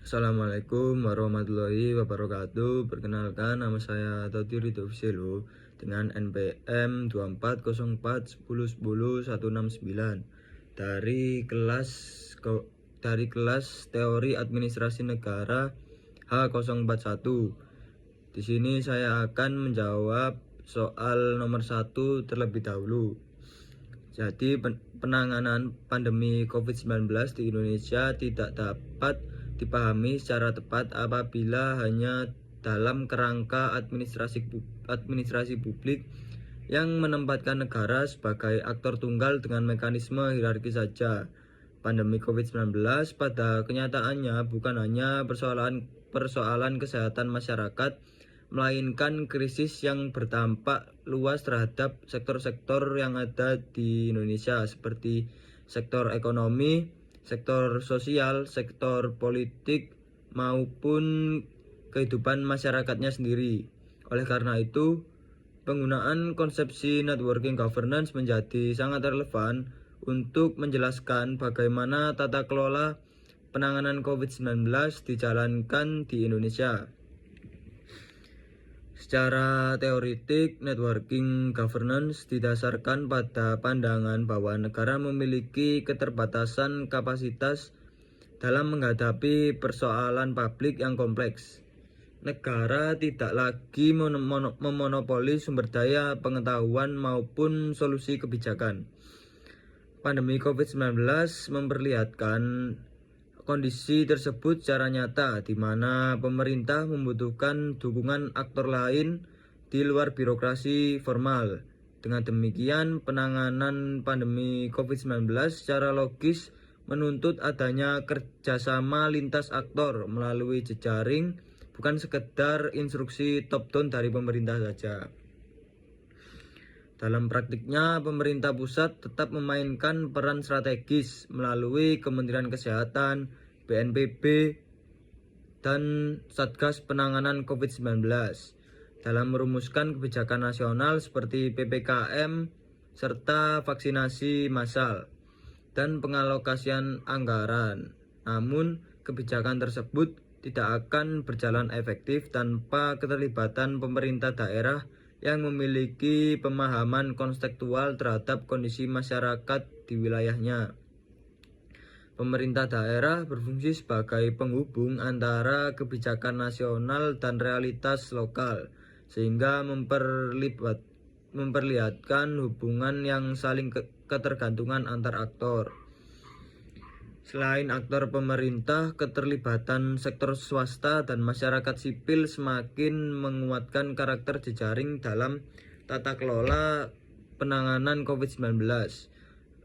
Assalamualaikum warahmatullahi wabarakatuh. Perkenalkan, nama saya Toti Ridho Fusilo dengan NPM 24041010 dari kelas Teori Administrasi Negara H041. Di sini saya akan menjawab soal nomor 1 terlebih dahulu. Jadi, penanganan pandemi COVID-19 di Indonesia tidak dapat dipahami secara tepat apabila hanya dalam kerangka administrasi publik yang menempatkan negara sebagai aktor tunggal dengan mekanisme hierarki saja. Pandemi COVID-19 pada kenyataannya bukan hanya persoalan kesehatan masyarakat, melainkan krisis yang berdampak luas terhadap sektor-sektor yang ada di Indonesia seperti sektor ekonomi, sektor sosial, sektor politik, maupun kehidupan masyarakatnya sendiri. Oleh karena itu, penggunaan konsepsi networking governance menjadi sangat relevan untuk menjelaskan bagaimana tata kelola penanganan COVID-19 dijalankan di Indonesia. Secara teoritik, networking governance didasarkan pada pandangan bahwa negara memiliki keterbatasan kapasitas dalam menghadapi persoalan publik yang kompleks. Negara tidak lagi memonopoli sumber daya pengetahuan maupun solusi kebijakan. Pandemi COVID-19 memperlihatkan kondisi tersebut secara nyata, di mana pemerintah membutuhkan dukungan aktor lain di luar birokrasi formal. Dengan demikian, penanganan pandemi COVID-19 secara logis menuntut adanya kerjasama lintas aktor melalui jejaring, bukan sekedar instruksi top-down dari pemerintah saja. Dalam praktiknya, pemerintah pusat tetap memainkan peran strategis melalui Kementerian Kesehatan, BNPB, dan Satgas Penanganan COVID-19 dalam merumuskan kebijakan nasional seperti PPKM serta vaksinasi massal dan pengalokasian anggaran. Namun, kebijakan tersebut tidak akan berjalan efektif tanpa keterlibatan pemerintah daerah yang memiliki pemahaman konstekstual terhadap kondisi masyarakat di wilayahnya. Pemerintah daerah berfungsi sebagai penghubung antara kebijakan nasional dan realitas lokal, sehingga memperlihatkan hubungan yang saling ketergantungan antar aktor. Selain aktor pemerintah, keterlibatan sektor swasta dan masyarakat sipil semakin menguatkan karakter jejaring dalam tata kelola penanganan COVID-19,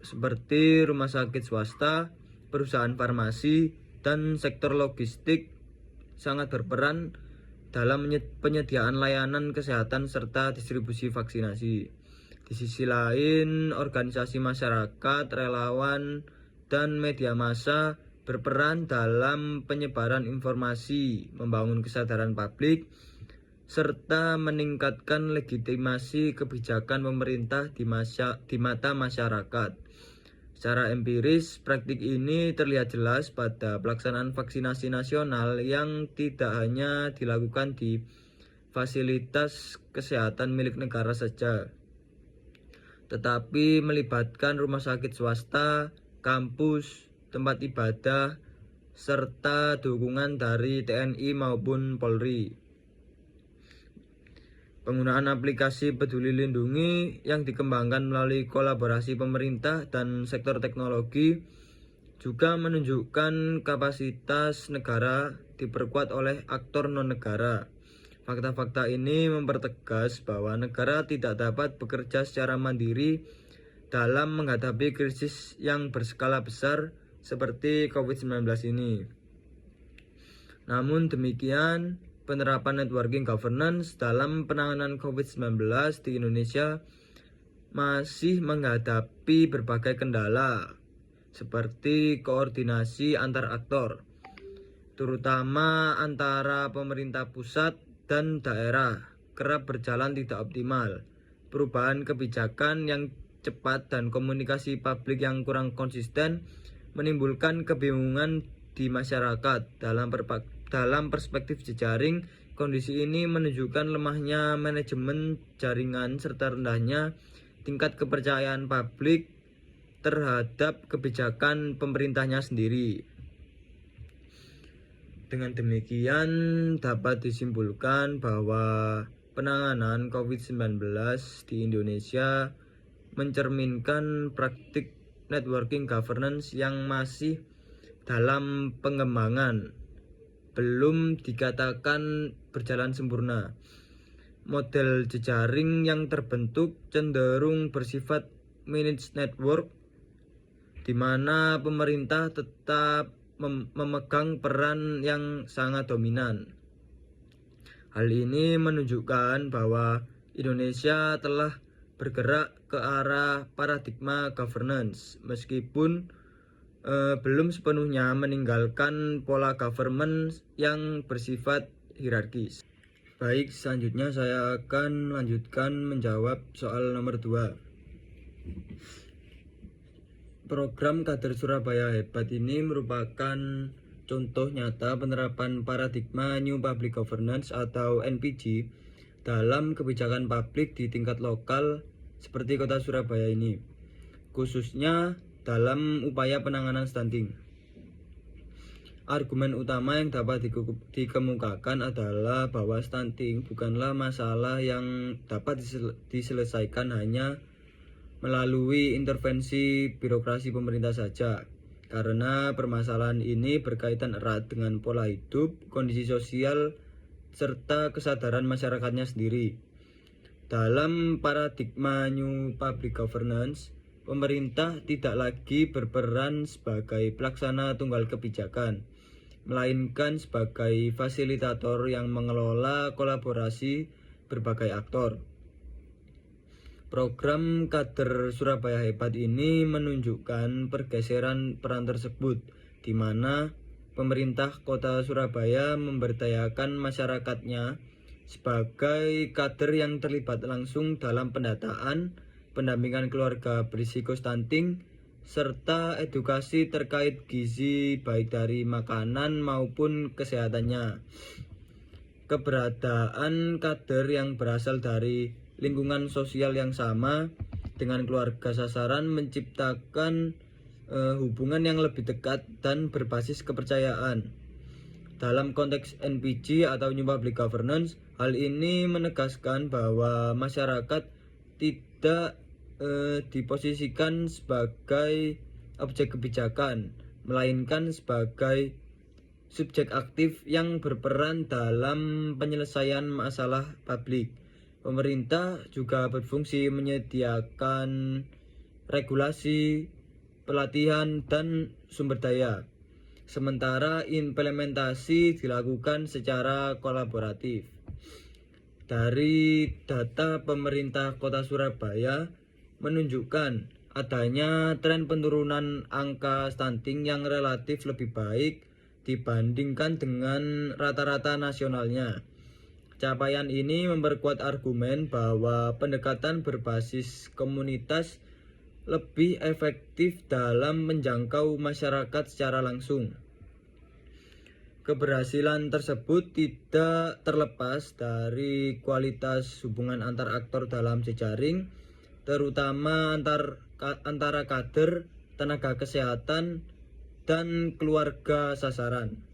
seperti rumah sakit swasta, perusahaan farmasi, dan sektor logistik sangat berperan dalam penyediaan layanan kesehatan serta distribusi vaksinasi. Di sisi lain, organisasi masyarakat, relawan, dan media massa berperan dalam penyebaran informasi, membangun kesadaran publik, serta meningkatkan legitimasi kebijakan pemerintah di mata masyarakat. Secara empiris, praktik ini terlihat jelas pada pelaksanaan vaksinasi nasional yang tidak hanya dilakukan di fasilitas kesehatan milik negara saja, tetapi melibatkan rumah sakit swasta, kampus, tempat ibadah, serta dukungan dari TNI maupun Polri. Penggunaan aplikasi Peduli Lindungi yang dikembangkan melalui kolaborasi pemerintah dan sektor teknologi juga menunjukkan kapasitas negara diperkuat oleh aktor non-negara. Fakta-fakta ini mempertegas bahwa negara tidak dapat bekerja secara mandiri dalam menghadapi krisis yang berskala besar seperti COVID-19 ini. Namun demikian, penerapan networking governance dalam penanganan COVID-19 di Indonesia masih menghadapi berbagai kendala, seperti koordinasi antar aktor, terutama antara pemerintah pusat dan daerah, kerap berjalan tidak optimal. Perubahan kebijakan yang cepat dan komunikasi publik yang kurang konsisten menimbulkan kebingungan di masyarakat. Dalam perspektif jejaring, kondisi ini menunjukkan lemahnya manajemen jaringan serta rendahnya tingkat kepercayaan publik terhadap kebijakan pemerintahnya sendiri. Dengan demikian dapat disimpulkan bahwa penanganan COVID-19 di Indonesia mencerminkan praktik networking governance yang masih dalam pengembangan, belum dikatakan berjalan sempurna. Model jejaring yang terbentuk cenderung bersifat managed network, di mana pemerintah tetap memegang peran yang sangat dominan. Hal ini menunjukkan bahwa Indonesia telah bergerak ke arah paradigma governance, meskipun belum sepenuhnya meninggalkan pola governance yang bersifat hierarkis. Baik, selanjutnya saya akan lanjutkan menjawab soal nomor 2. Program Kader Surabaya Hebat ini merupakan contoh nyata penerapan paradigma New Public Governance atau NPG dalam kebijakan publik di tingkat lokal seperti Kota Surabaya ini, khususnya dalam upaya penanganan stunting. Argumen utama yang dapat dikemukakan adalah bahwa stunting bukanlah masalah yang dapat diselesaikan hanya melalui intervensi birokrasi pemerintah saja, karena permasalahan ini berkaitan erat dengan pola hidup, kondisi sosial, serta kesadaran masyarakatnya sendiri. Dalam paradigma New Public Governance, pemerintah tidak lagi berperan sebagai pelaksana tunggal kebijakan, melainkan sebagai fasilitator yang mengelola kolaborasi berbagai aktor. Program Kader Surabaya Hebat ini menunjukkan pergeseran peran tersebut, di mana pemerintah Kota Surabaya memberdayakan masyarakatnya sebagai kader yang terlibat langsung dalam pendataan, pendampingan keluarga berisiko stunting, serta edukasi terkait gizi baik dari makanan maupun kesehatannya. Keberadaan kader yang berasal dari lingkungan sosial yang sama dengan keluarga sasaran menciptakan hubungan yang lebih dekat dan berbasis kepercayaan. Dalam konteks NPG atau New Public Governance, hal ini menegaskan bahwa masyarakat tidak diposisikan sebagai objek kebijakan, melainkan sebagai subjek aktif yang berperan dalam penyelesaian masalah publik. Pemerintah juga berfungsi menyediakan regulasi, pelatihan, dan sumber daya, sementara implementasi dilakukan secara kolaboratif. Dari data pemerintah Kota Surabaya menunjukkan adanya tren penurunan angka stunting yang relatif lebih baik dibandingkan dengan rata-rata nasionalnya. Capaian ini memperkuat argumen bahwa pendekatan berbasis komunitas lebih efektif dalam menjangkau masyarakat secara langsung. Keberhasilan tersebut tidak terlepas dari kualitas hubungan antar aktor dalam jejaring, terutama antara kader, tenaga kesehatan, dan keluarga sasaran.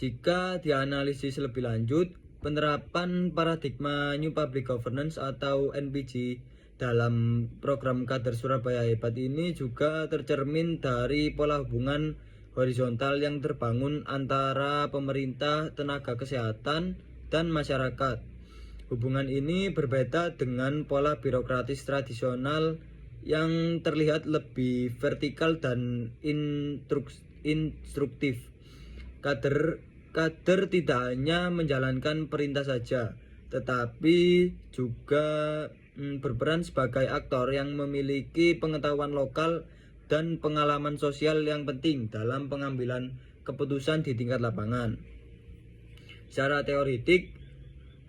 Jika dianalisis lebih lanjut, penerapan paradigma New Public Governance atau NPG dalam program Kader Surabaya Hebat ini juga tercermin dari pola hubungan horizontal yang terbangun antara pemerintah, tenaga kesehatan, dan masyarakat. Hubungan ini berbeda dengan pola birokratis tradisional yang terlihat lebih vertikal dan instruktif. Kader tidak hanya menjalankan perintah saja, tetapi juga berperan sebagai aktor yang memiliki pengetahuan lokal dan pengalaman sosial yang penting dalam pengambilan keputusan di tingkat lapangan. Secara teoritik,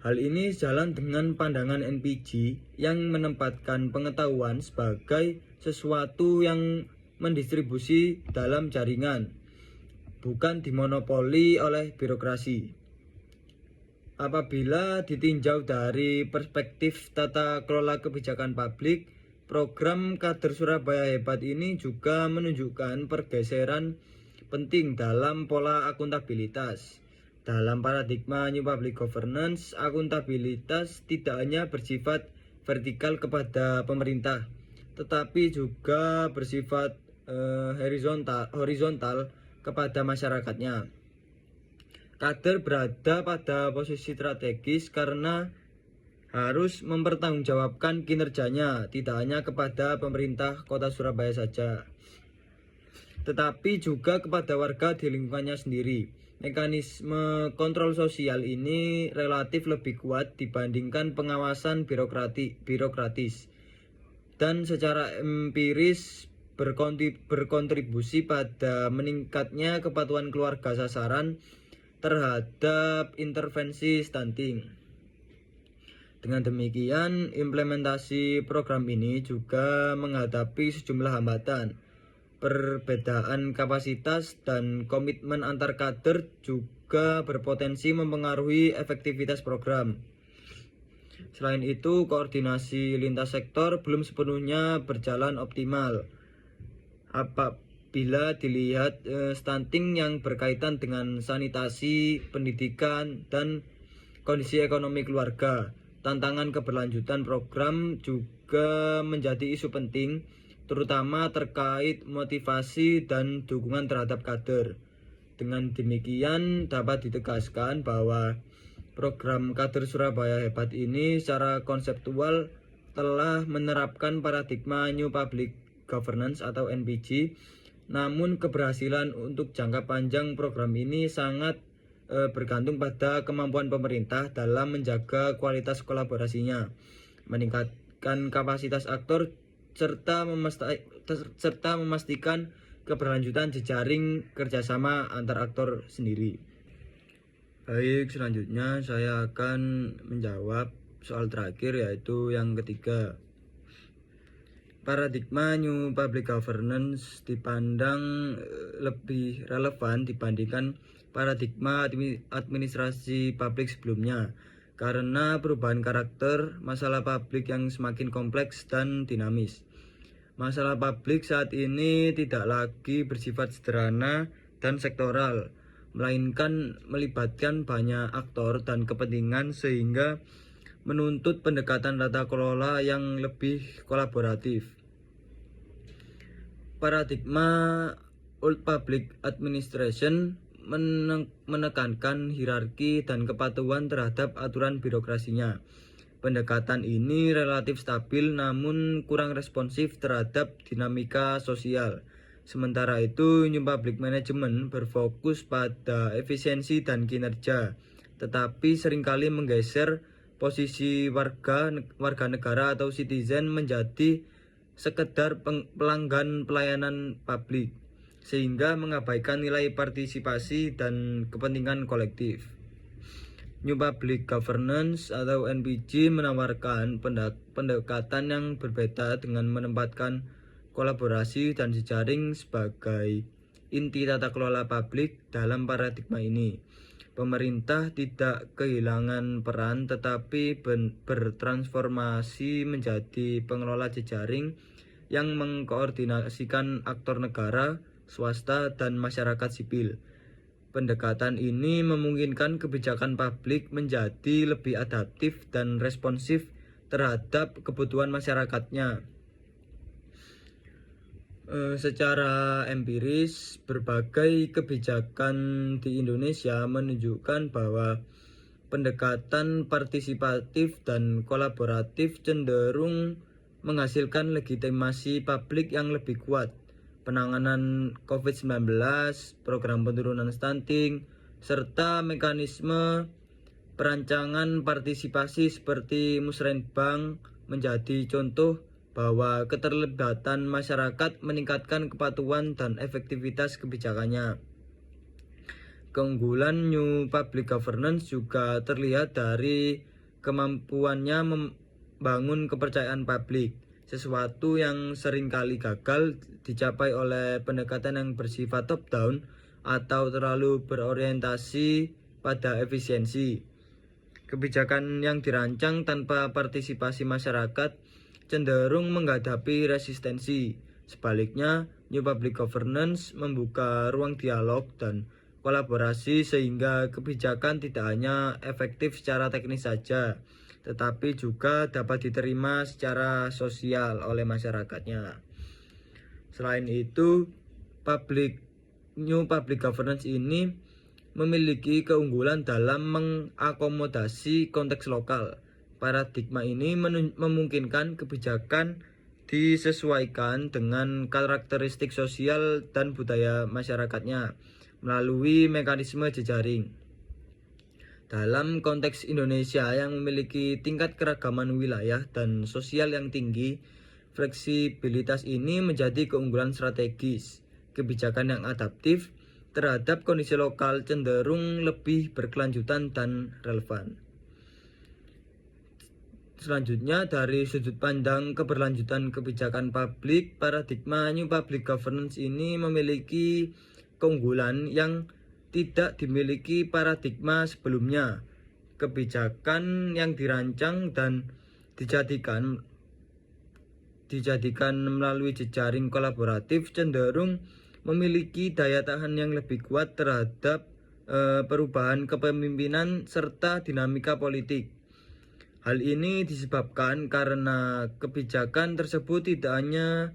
hal ini sejalan dengan pandangan NPG yang menempatkan pengetahuan sebagai sesuatu yang mendistribusi dalam jaringan, bukan dimonopoli oleh birokrasi. Apabila ditinjau dari perspektif tata kelola kebijakan publik, program Kader Surabaya Hebat ini juga menunjukkan pergeseran penting dalam pola akuntabilitas. Dalam paradigma New Public Governance, akuntabilitas tidak hanya bersifat vertikal kepada pemerintah, tetapi juga bersifat horizontal kepada masyarakatnya. Kader berada pada posisi strategis karena harus mempertanggungjawabkan kinerjanya tidak hanya kepada pemerintah Kota Surabaya saja, tetapi juga kepada warga di lingkungannya sendiri. Mekanisme kontrol sosial ini relatif lebih kuat dibandingkan pengawasan birokratis dan secara empiris berkontribusi pada meningkatnya kepatuhan keluarga sasaran terhadap intervensi stunting. Dengan demikian, implementasi program ini juga menghadapi sejumlah hambatan. Perbedaan kapasitas dan komitmen antar kader juga berpotensi mempengaruhi efektivitas program. Selain itu, koordinasi lintas sektor belum sepenuhnya berjalan optimal. Apabila dilihat stunting yang berkaitan dengan sanitasi, pendidikan, dan kondisi ekonomi keluarga, tantangan keberlanjutan program juga menjadi isu penting, terutama terkait motivasi dan dukungan terhadap kader. Dengan demikian, dapat ditegaskan bahwa program Kader Surabaya Hebat ini secara konseptual telah menerapkan paradigma New Public Governance atau NPG, namun keberhasilan untuk jangka panjang program ini sangat bergantung pada kemampuan pemerintah dalam menjaga kualitas kolaborasinya, meningkatkan kapasitas aktor, serta memastikan keberlanjutan jejaring kerjasama antar aktor sendiri. Baik, selanjutnya saya akan menjawab soal terakhir, yaitu yang ketiga. Paradigma New Public Governance dipandang lebih relevan dibandingkan paradigma administrasi publik sebelumnya karena perubahan karakter masalah publik yang semakin kompleks dan dinamis. Masalah publik saat ini tidak lagi bersifat sederhana dan sektoral, melainkan melibatkan banyak aktor dan kepentingan sehingga menuntut pendekatan tata kelola yang lebih kolaboratif. Paradigma Old Public Administration menekankan hierarki dan kepatuhan terhadap aturan birokrasinya. Pendekatan ini relatif stabil namun kurang responsif terhadap dinamika sosial. Sementara itu, New Public Management berfokus pada efisiensi dan kinerja, tetapi seringkali menggeser posisi warga negara atau citizen menjadi sekedar pelanggan pelayanan publik, sehingga mengabaikan nilai partisipasi dan kepentingan kolektif. New Public Governance atau NPG menawarkan pendekatan yang berbeda dengan menempatkan kolaborasi dan jejaring sebagai inti tata kelola publik. Dalam paradigma ini, pemerintah tidak kehilangan peran tetapi bertransformasi menjadi pengelola jejaring yang mengkoordinasikan aktor negara, swasta, dan masyarakat sipil. Pendekatan ini memungkinkan kebijakan publik menjadi lebih adaptif dan responsif terhadap kebutuhan masyarakatnya. Secara empiris, berbagai kebijakan di Indonesia menunjukkan bahwa pendekatan partisipatif dan kolaboratif cenderung menghasilkan legitimasi publik yang lebih kuat. Penanganan COVID-19, program penurunan stunting, serta mekanisme perancangan partisipasi seperti Musrenbang menjadi contoh bahwa keterlibatan masyarakat meningkatkan kepatuhan dan efektivitas kebijakannya. Keunggulan New Public Governance juga terlihat dari kemampuannya membangun kepercayaan publik, sesuatu yang seringkali gagal dicapai oleh pendekatan yang bersifat top-down atau terlalu berorientasi pada efisiensi. Kebijakan yang dirancang tanpa partisipasi masyarakat cenderung menghadapi resistensi. Sebaliknya, New Public Governance membuka ruang dialog dan kolaborasi sehingga kebijakan tidak hanya efektif secara teknis saja, tetapi juga dapat diterima secara sosial oleh masyarakatnya. Selain itu, New Public Governance ini memiliki keunggulan dalam mengakomodasi konteks lokal. Paradigma ini memungkinkan kebijakan disesuaikan dengan karakteristik sosial dan budaya masyarakatnya melalui mekanisme jejaring. Dalam konteks Indonesia yang memiliki tingkat keragaman wilayah dan sosial yang tinggi, fleksibilitas ini menjadi keunggulan strategis. Kebijakan yang adaptif terhadap kondisi lokal cenderung lebih berkelanjutan dan relevan. Selanjutnya, dari sudut pandang keberlanjutan kebijakan publik, paradigma New Public Governance ini memiliki keunggulan yang tidak dimiliki paradigma sebelumnya. Kebijakan yang dirancang dan dijadikan melalui jejaring kolaboratif cenderung memiliki daya tahan yang lebih kuat terhadap perubahan kepemimpinan serta dinamika politik. Hal ini disebabkan karena kebijakan tersebut tidak hanya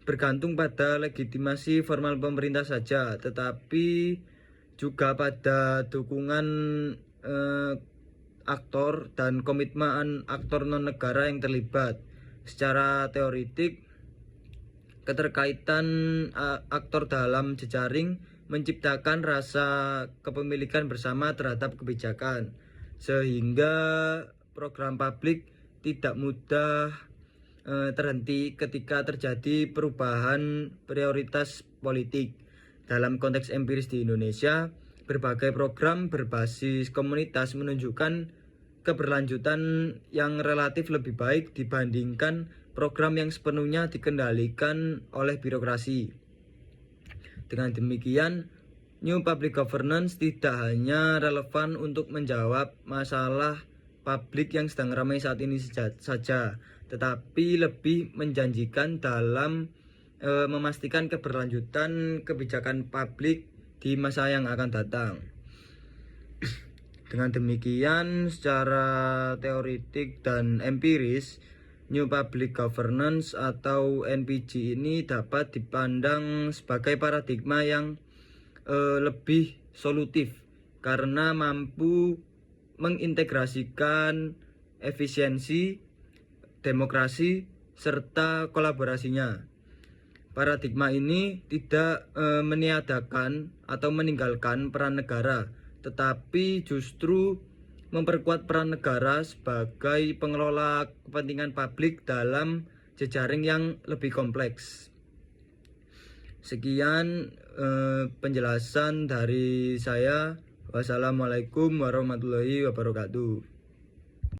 bergantung pada legitimasi formal pemerintah saja, tetapi juga pada dukungan aktor dan komitmen aktor non-negara yang terlibat. Secara teoritik, keterkaitan aktor dalam jejaring menciptakan rasa kepemilikan bersama terhadap kebijakan, sehingga program publik tidak mudah terhenti ketika terjadi perubahan prioritas politik. Dalam konteks empiris di Indonesia, berbagai program berbasis komunitas menunjukkan keberlanjutan yang relatif lebih baik dibandingkan program yang sepenuhnya dikendalikan oleh birokrasi. Dengan demikian, New Public Governance tidak hanya relevan untuk menjawab masalah publik yang sedang ramai saat ini saja, tetapi lebih menjanjikan dalam memastikan keberlanjutan kebijakan publik di masa yang akan datang. Dengan demikian, secara teoritik dan empiris, New Public Governance atau NPG ini dapat dipandang sebagai paradigma yang lebih solutif karena mampu mengintegrasikan efisiensi, demokrasi, serta kolaborasinya. Paradigma ini tidak meniadakan atau meninggalkan peran negara, tetapi justru memperkuat peran negara sebagai pengelola kepentingan publik dalam jejaring yang lebih kompleks. Sekian penjelasan dari saya. Wassalamualaikum warahmatullahi wabarakatuh.